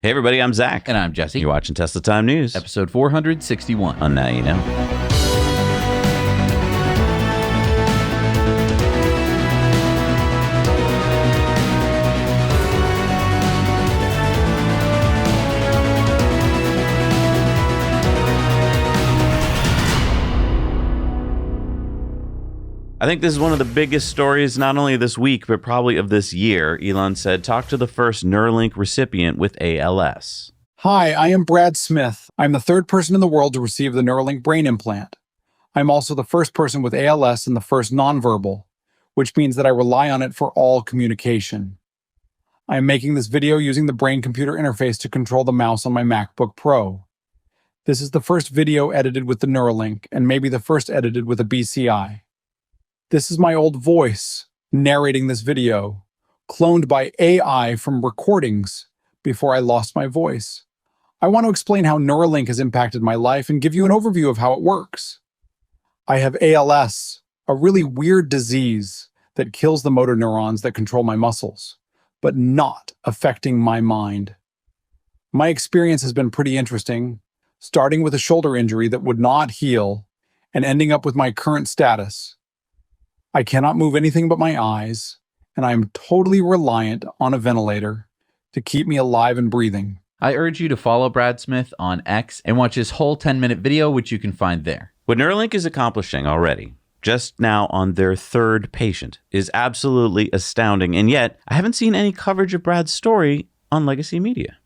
Hey everybody, I'm Zach. And I'm Jesse. You're watching Tesla Time News. Episode 461. On Now You Know. I think this is one of the biggest stories, not only this week, but probably of this year. Elon said, talk to the first Neuralink recipient with ALS. Hi, I am Brad Smith. I'm the third person in the world to receive the Neuralink brain implant. I'm also the first person with ALS and the first nonverbal, which means that I rely on it for all communication. I am making this video using the brain-computer interface to control the mouse on my MacBook Pro. This is the first video edited with the Neuralink, and maybe the first edited with a BCI. This is my old voice narrating this video, cloned by AI from recordings before I lost my voice. I want to explain how Neuralink has impacted my life and give you an overview of how it works. I have ALS, a really weird disease that kills the motor neurons that control my muscles, but not affecting my mind. My experience has been pretty interesting, starting with a shoulder injury that would not heal and ending up with my current status. I cannot move anything but my eyes, and I am totally reliant on a ventilator to keep me alive and breathing. I urge you to follow Brad Smith on X and watch his whole 10-minute video, which you can find there. What Neuralink is accomplishing already, just now on their third patient, is absolutely astounding, and yet I haven't seen any coverage of Brad's story on legacy media.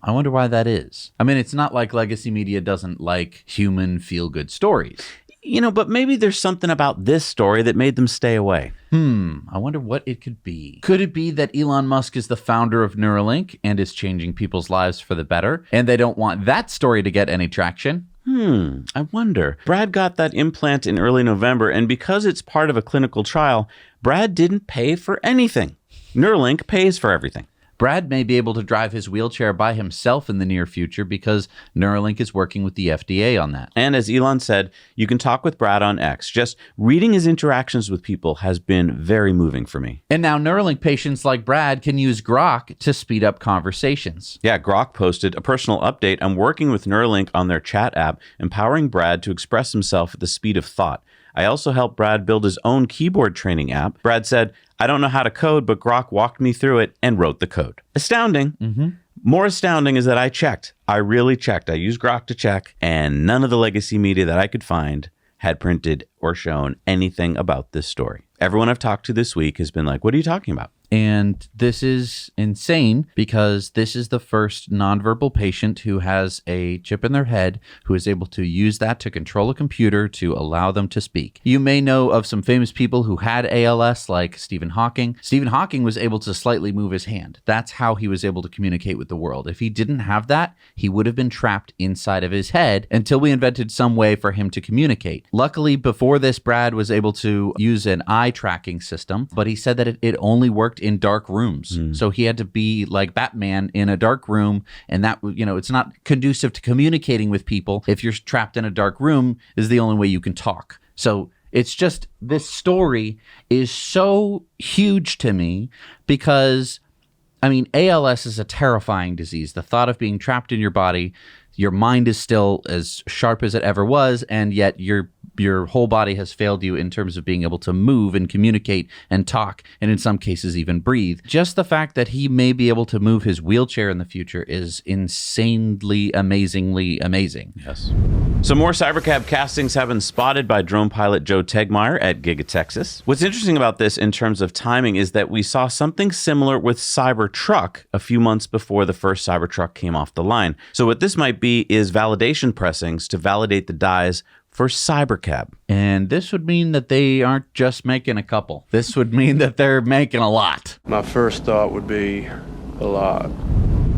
I wonder why that is. I mean, it's not like legacy media doesn't like human feel-good stories. You know, but maybe there's something about this story that made them stay away. I wonder what it could be. Could it be that Elon Musk is the founder of Neuralink and is changing people's lives for the better, and they don't want that story to get any traction? I wonder. Brad got that implant in early November, and because it's part of a clinical trial, Brad didn't pay for anything. Neuralink pays for everything. Brad may be able to drive his wheelchair by himself in the near future because Neuralink is working with the FDA on that. And as Elon said, you can talk with Brad on X. Just reading his interactions with people has been very moving for me. And now Neuralink patients like Brad can use Grok to speed up conversations. Yeah, Grok posted a personal update. I'm working with Neuralink on their chat app, empowering Brad to express himself at the speed of thought. I also helped Brad build his own keyboard training app. Brad said, I don't know how to code, but Grok walked me through it and wrote the code. Astounding. More astounding is that I checked. I really checked. I used Grok to check, and none of the legacy media that I could find had printed or shown anything about this story. Everyone I've talked to this week has been like, what are you talking about? And this is insane because this is the first nonverbal patient who has a chip in their head who is able to use that to control a computer to allow them to speak. You may know of some famous people who had ALS, like Stephen Hawking. Stephen Hawking was able to slightly move his hand. That's how he was able to communicate with the world. If he didn't have that, he would have been trapped inside of his head until we invented some way for him to communicate. Luckily, before this, Brad was able to use an eye tracking system, but he said that it only worked in dark rooms. So he had to be like Batman in a dark room, and that, you know, it's not conducive to communicating with people if you're trapped in a dark room is the only way you can talk. So it's just, this story is so huge to me because, I mean, ALS is a terrifying disease. The thought of being trapped in your body, your mind is still as sharp as it ever was, and yet your whole body has failed you in terms of being able to move and communicate and talk, and in some cases even breathe. Just the fact that he may be able to move his wheelchair in the future is insanely, amazingly amazing. Yes. Some more Cybercab castings have been spotted by drone pilot Joe Tegmeyer at Giga Texas. What's interesting about this in terms of timing is that we saw something similar with Cybertruck a few months before the first Cybertruck came off the line. So what this might be is validation pressings to validate the dies for Cybercab. And this would mean that they aren't just making a couple. This would mean that they're making a lot. My first thought would be a lot.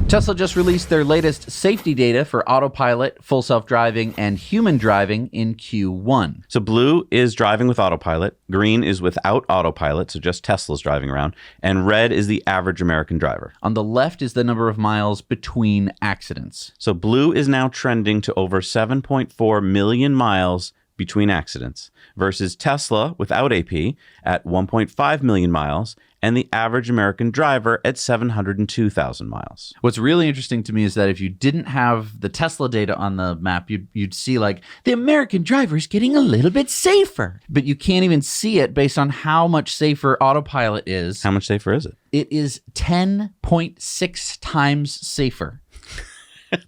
Tesla just released their latest safety data for autopilot, full self-driving, and human driving in Q1. So blue is driving with autopilot, green is without autopilot, so just Tesla's driving around, and red is the average American driver. On the left is the number of miles between accidents. So blue is now trending to over 7.4 million miles between accidents versus Tesla without AP at 1.5 million miles and the average American driver at 702,000 miles. What's really interesting to me is that if you didn't have the Tesla data on the map, you'd see like the American driver's getting a little bit safer. But you can't even see it based on how much safer autopilot is. How much safer is it? It is 10.6 times safer.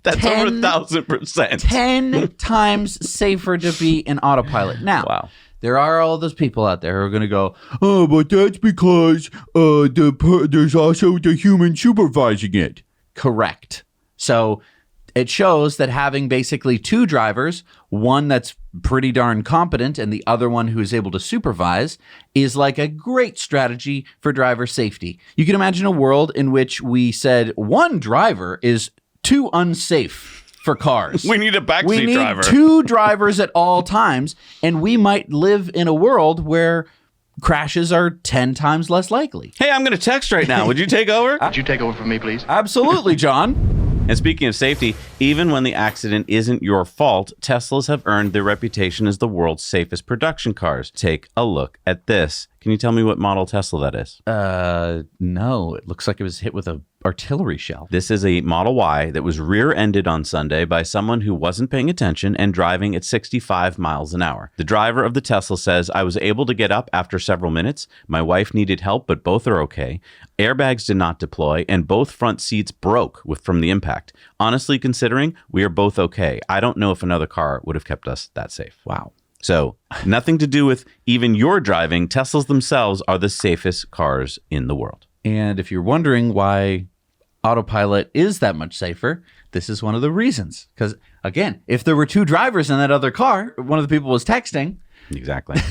That's over 1,000%. 10 times safer to be in autopilot. Now, Wow. there are all those people out there who are going to go, oh, but that's because there's also the human supervising it. Correct. So it shows that having basically two drivers, one that's pretty darn competent and the other one who is able to supervise, is like a great strategy for driver safety. You can imagine a world in which we said one driver is too unsafe for cars. We need a backseat driver. We need two drivers at all times, and we might live in a world where crashes are 10 times less likely. Hey, I'm going to text right now. Would you take over? Would you take over for me, please? Absolutely, John. And speaking of safety, even when the accident isn't your fault, Teslas have earned their reputation as the world's safest production cars. Take a look at this. Can you tell me what model Tesla that is? No. It looks like it was hit with a artillery shell. This is a Model Y that was rear-ended on Sunday by someone who wasn't paying attention and driving at 65 miles an hour. The driver of the Tesla says, I was able to get up after several minutes. My wife needed help, but both are okay. Airbags did not deploy, and both front seats broke from the impact. Honestly, considering, we are both okay. I don't know if another car would have kept us that safe. Wow. So, nothing to do with even your driving. Teslas themselves are the safest cars in the world. And if you're wondering why autopilot is that much safer, this is one of the reasons. Because, again, if there were two drivers in that other car, one of the people was texting. Exactly.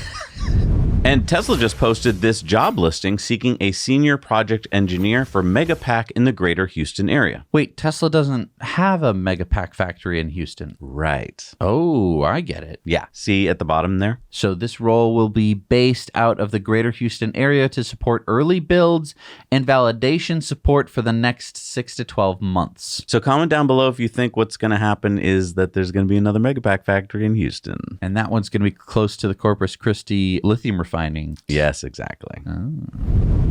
And Tesla just posted this job listing seeking a senior project engineer for Megapack in the greater Houston area. Wait, Tesla doesn't have a Megapack factory in Houston. Right. Oh, I get it. Yeah. See at the bottom there? So this role will be based out of the greater Houston area to support early builds and validation support for the next 6 to 12 months. So comment down below if you think what's going to happen is that there's going to be another Megapack factory in Houston. And that one's going to be close to the Corpus Christi lithium refining. Yes, exactly.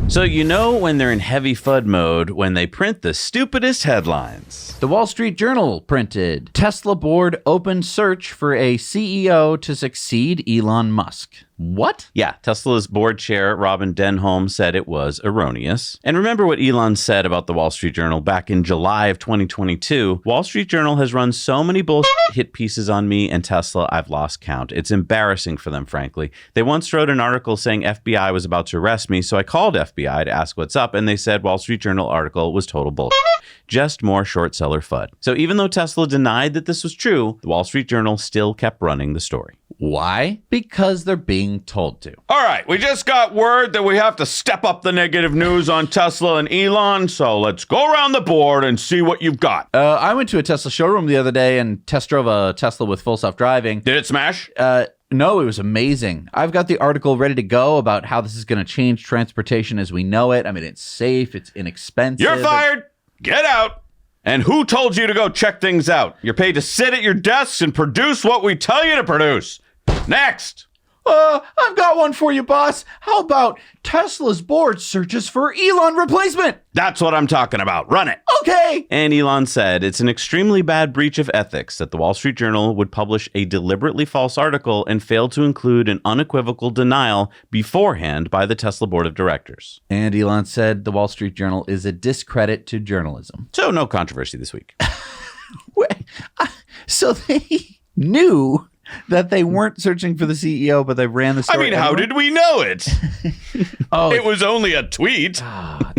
So you know when they're in heavy FUD mode when they print the stupidest headlines. The Wall Street Journal printed, Tesla board open search for a CEO to succeed Elon Musk. What? Yeah, Tesla's board chair, Robin Denholm, said it was erroneous. And remember what Elon said about the Wall Street Journal back in July of 2022. Wall Street Journal has run so many bullshit hit pieces on me and Tesla, I've lost count. It's embarrassing for them, frankly. They once wrote an article saying FBI was about to arrest me, so I called FBI to ask what's up, and they said Wall Street Journal article was total bullshit. Just more short seller FUD. So even though Tesla denied that this was true, the Wall Street Journal still kept running the story. Why? Because they're being told to. All right, we just got word that we have to step up the negative news on Tesla and Elon, so let's go around the board and see what you've got. I went to a Tesla showroom the other day and test drove a Tesla with full self-driving. Did it smash? No, it was amazing. I've got the article ready to go about how this is going to change transportation as we know it. I mean, it's safe, it's inexpensive. You're fired! Get out! And who told you to go check things out? You're paid to sit at your desks and produce what we tell you to produce. Next! I've got one for you, boss. How about Tesla's board searches for Elon replacement? That's what I'm talking about. Run it. Okay. And Elon said it's an extremely bad breach of ethics that the Wall Street Journal would publish a deliberately false article and fail to include an unequivocal denial beforehand by the Tesla board of directors. And Elon said the Wall Street Journal is a discredit to journalism. So no controversy this week. Wait, so they knew that they weren't searching for the CEO, but they ran the story. I mean, how did we know it? Oh, it was only a tweet.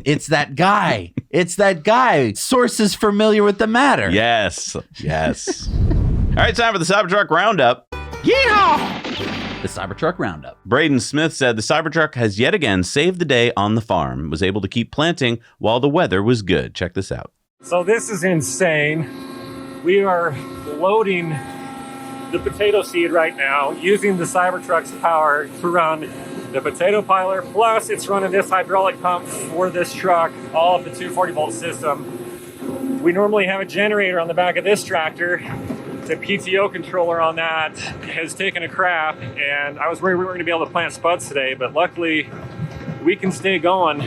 It's that guy. It's that guy. Sources familiar with the matter. Yes. Yes. All right, time for the Cybertruck Roundup. Yeehaw! The Cybertruck Roundup. Braden Smith said the Cybertruck has yet again saved the day on the farm, was able to keep planting while the weather was good. Check this out. So this is insane. We are loading the potato seed right now using the Cybertruck's power to run the potato piler, plus it's running this hydraulic pump for this truck, all of the 240 volt system. We normally have a generator on the back of this tractor. The PTO controller on that has taken a crap, and I was worried we weren't going to be able to plant spuds today, but luckily we can stay going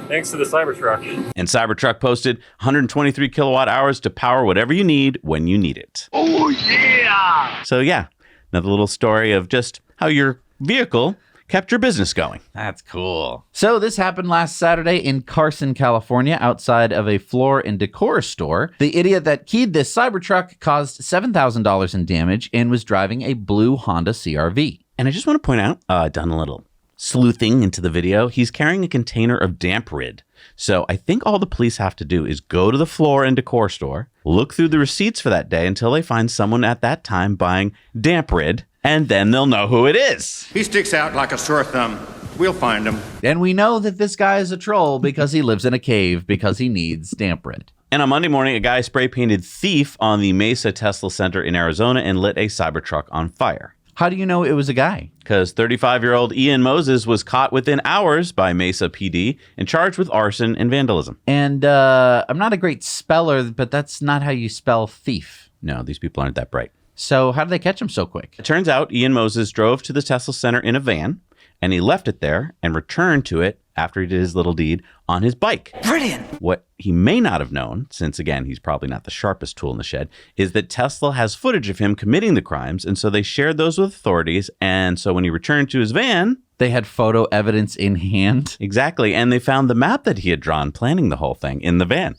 thanks to the Cybertruck. And Cybertruck posted 123 kilowatt hours to power whatever you need when you need it. Oh, yeah! So yeah, another little story of just how your vehicle kept your business going. That's cool. So this happened last Saturday in Carson, California, outside of a floor and decor store. The idiot that keyed this Cybertruck caused $7,000 in damage and was driving a blue Honda CRV. And I just want to point out, done a little sleuthing into the video, he's carrying a container of damp rid. So I think all the police have to do is go to the floor and decor store, look through the receipts for that day until they find someone at that time buying damp rid, and then they'll know who it is. He sticks out like a sore thumb. We'll find him. And we know that this guy is a troll because he lives in a cave because he needs damp rid. And on Monday morning, a guy spray painted thief on the Mesa Tesla Center in Arizona and lit a Cybertruck on fire. How do you know it was a guy? Because 35-year-old Ian Moses was caught within hours by Mesa PD and charged with arson and vandalism. And I'm not a great speller, but that's not how you spell thief. No, these people aren't that bright. So how did they catch him so quick? It turns out Ian Moses drove to the Tesla Center in a van, and he left it there and returned to it after he did his little deed on his bike. Brilliant. What he may not have known, since again, he's probably not the sharpest tool in the shed, is that Tesla has footage of him committing the crimes, and so they shared those with authorities, and so when he returned to his van... They had photo evidence in hand? Exactly, and they found the map that he had drawn planning the whole thing in the van.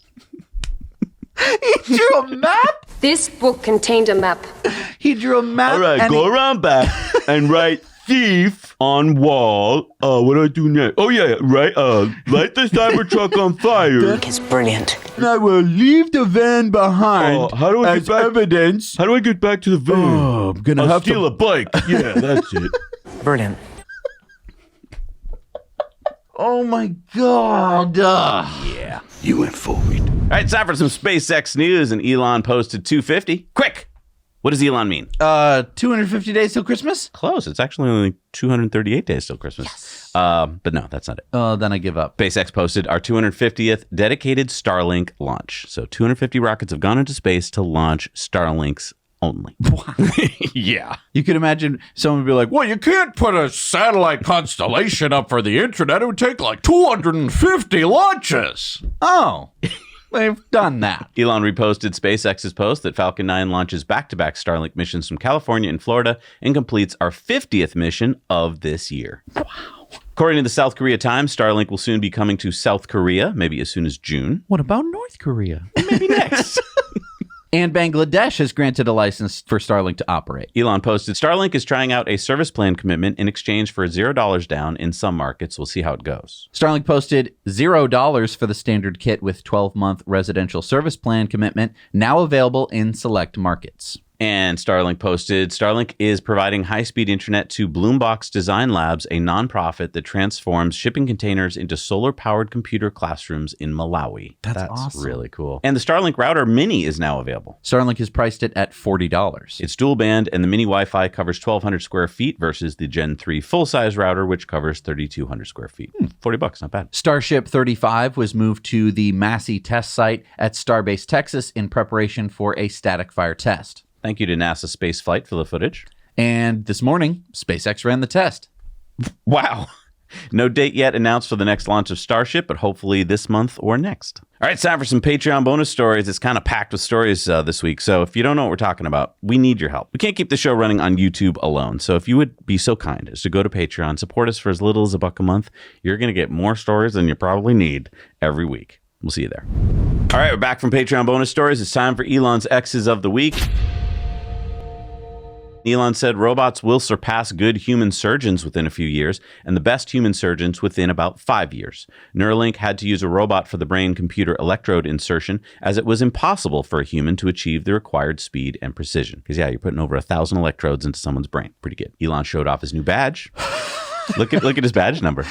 He drew a map? This book contained a map. He drew a map. All right, go around back and write thief on wall. What do I do next? Oh, yeah, right. Light the Cybertruck on fire. Book is brilliant. I will leave the van behind how do I as get back? evidence. How do I get back to the van? Oh, I'm going to I'll have steal to... a bike. Yeah, that's it. Brilliant. Oh, my God. Yeah. You went forward. All right, it's time for some SpaceX news, and Elon posted 250. Quick! What does Elon mean? 250 days till Christmas? Close. It's actually only 238 days till Christmas. Yes. But no, that's not it. Oh, then I give up. SpaceX posted our 250th dedicated Starlink launch. So 250 rockets have gone into space to launch Starlinks only. Wow. Yeah. You could imagine someone would be like, well, you can't put a satellite constellation up for the internet. It would take like 250 launches. Oh, they've done that. Elon reposted SpaceX's post that Falcon 9 launches back-to-back Starlink missions from California and Florida and completes our 50th mission of this year. Wow. According to the South Korea Times, Starlink will soon be coming to South Korea, maybe as soon as June. What about North Korea? Maybe next. And Bangladesh has granted a license for Starlink to operate. Elon posted, Starlink is trying out a service plan commitment in exchange for $0 down in some markets. We'll see how it goes. Starlink posted $0 for the standard kit with 12-month residential service plan commitment, now available in select markets. And Starlink posted, Starlink is providing high-speed internet to Bloombox Design Labs, a nonprofit that transforms shipping containers into solar-powered computer classrooms in Malawi. That's awesome. Really cool. And the Starlink Router Mini is now available. Starlink is priced it at $40. It's dual band, and the Mini Wi-Fi covers 1,200 square feet versus the Gen 3 full-size router, which covers 3,200 square feet. $40, not bad. Starship 35 was moved to the Massey test site at Starbase, Texas, in preparation for a static fire test. Thank you to NASA Spaceflight for the footage. And this morning, SpaceX ran the test. Wow. No date yet announced for the next launch of Starship, but hopefully this month or next. All right, it's time for some Patreon bonus stories. It's kind of packed with stories this week, so if you don't know what we're talking about, we need your help. We can't keep the show running on YouTube alone, so if you would be so kind as to go to Patreon, support us for as little as $1 a month, you're going to get more stories than you probably need every week. We'll see you there. All right, we're back from Patreon bonus stories. It's time for Elon's X's of the week. Elon said robots will surpass good human surgeons within a few years and the best human surgeons within about 5 years. Neuralink had to use a robot for the brain-computer electrode insertion as it was impossible for a human to achieve the required speed and precision. Because, yeah, you're putting over 1,000 electrodes into someone's brain. Pretty good. Elon showed off his new badge. Look at his badge number.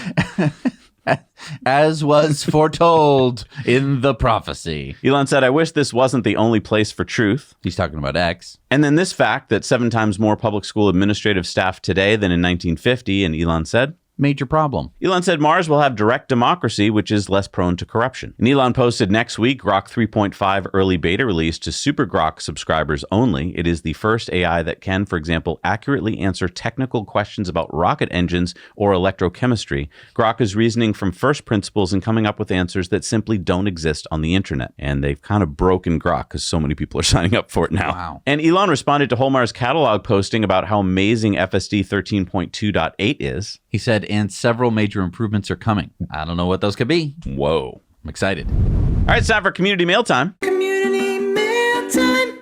As was foretold in the prophecy. Elon said, I wish this wasn't the only place for truth. He's talking about X. And then this fact that 7 times more public school administrative staff today than in 1950, and Elon said, major problem. Elon said Mars will have direct democracy, which is less prone to corruption. And Elon posted next week Grok 3.5 early beta release to Super Grok subscribers only. It is the first AI that can, for example, accurately answer technical questions about rocket engines or electrochemistry. Grok is reasoning from first principles and coming up with answers that simply don't exist on the internet. And they've kind of broken Grok because so many people are signing up for it now. Wow. And Elon responded to Holmar's catalog posting about how amazing FSD 13.2.8 is. He said, and several major improvements are coming. I don't know what those could be. Whoa. I'm excited. All right, it's time for community mail time.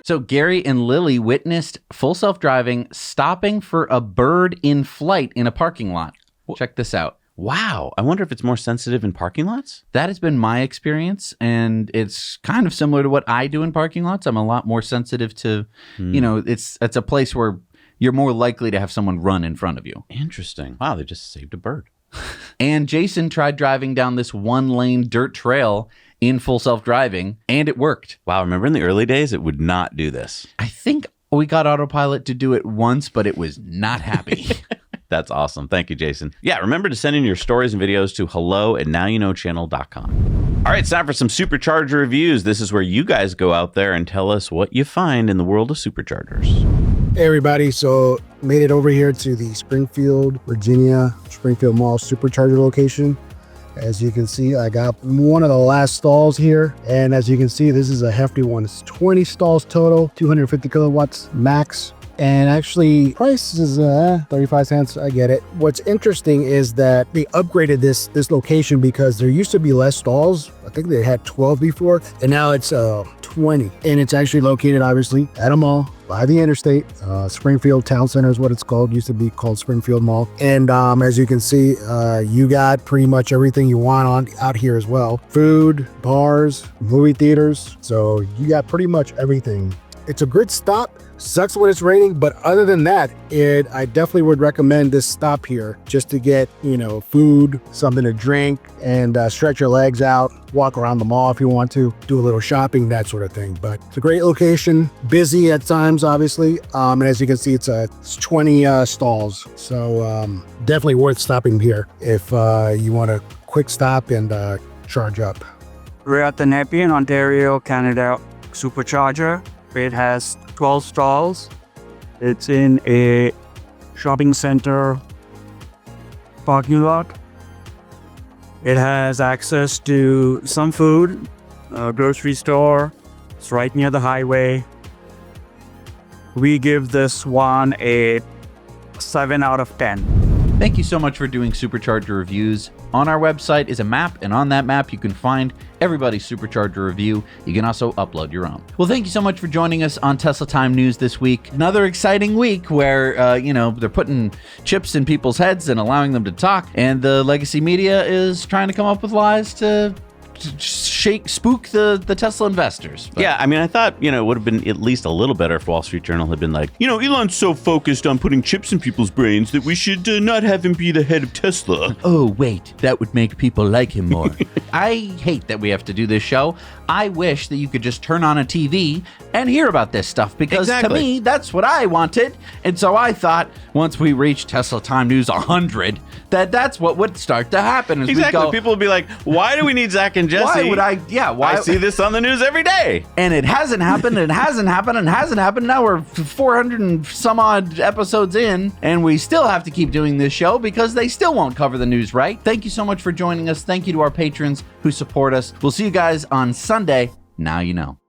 So Gary and Lily witnessed full self-driving stopping for a bird in flight in a parking lot. Check this out. Wow. I wonder if it's more sensitive in parking lots? That has been my experience, and it's kind of similar to what I do in parking lots. I'm a lot more sensitive to, it's a place where you're more likely to have someone run in front of you. Interesting. Wow, they just saved a bird. And Jason tried driving down this one-lane dirt trail in full self-driving, and it worked. Wow, remember in the early days, it would not do this. I think we got Autopilot to do it once, but it was not happy. That's awesome. Thank you, Jason. Yeah, remember to send in your stories and videos to hello@nowyouknowchannel.com. All right, it's time for some Supercharger Reviews. This is where you guys go out there and tell us what you find in the world of superchargers. Hey everybody, so made it over here to the Springfield, Virginia, Springfield Mall Supercharger location. As you can see, I got one of the last stalls here. And as you can see, this is a hefty one. It's 20 stalls total, 250 kilowatts max. And actually, price is 35 cents. I get it. What's interesting is that they upgraded this location because there used to be less stalls. I think they had 12 before, and now it's 20. And it's actually located, obviously, at a mall by the interstate. Springfield Town Center is what it's called. Used to be called Springfield Mall. And as you can see, you got pretty much everything you want out here as well. Food, bars, movie theaters. So you got pretty much everything. It's a good stop. Sucks when it's raining, but other than that, I definitely would recommend this stop here just to get, food, something to drink, and stretch your legs out, walk around the mall if you want to, do a little shopping, that sort of thing. But it's a great location, busy at times, obviously. And as you can see, it's 20 stalls. So definitely worth stopping here if you want a quick stop and charge up. We're at the Nepean, Ontario, Canada Supercharger. It has 12 stalls. It's in a shopping center parking lot. It has access to some food, a grocery store. It's right near the highway. We give this one a 7 out of 10. Thank you so much for doing Supercharger Reviews. On our website is a map, and on that map you can find everybody's Supercharger review. You can also upload your own. Well, thank you so much for joining us on Tesla Time News this week. Another exciting week where, they're putting chips in people's heads and allowing them to talk, and the legacy media is trying to come up with lies to spook the Tesla investors. But yeah, I mean, I thought, it would have been at least a little better if Wall Street Journal had been like, Elon's so focused on putting chips in people's brains that we should not have him be the head of Tesla. Oh, wait, that would make people like him more. I hate that we have to do this show. I wish that you could just turn on a TV and hear about this stuff, because to me, that's what I wanted. And so I thought once we reach Tesla Time News 100, that's what would start to happen. Exactly. People would be like, why do we need Zach and Jesse? Why would I? Yeah, why? I see this on the news every day. And it hasn't happened, and it hasn't happened, and it hasn't happened. Now we're 400 and some odd episodes in, and we still have to keep doing this show because they still won't cover the news right. Thank you so much for joining us. Thank you to our patrons who support us. We'll see you guys on Sunday. Now you know.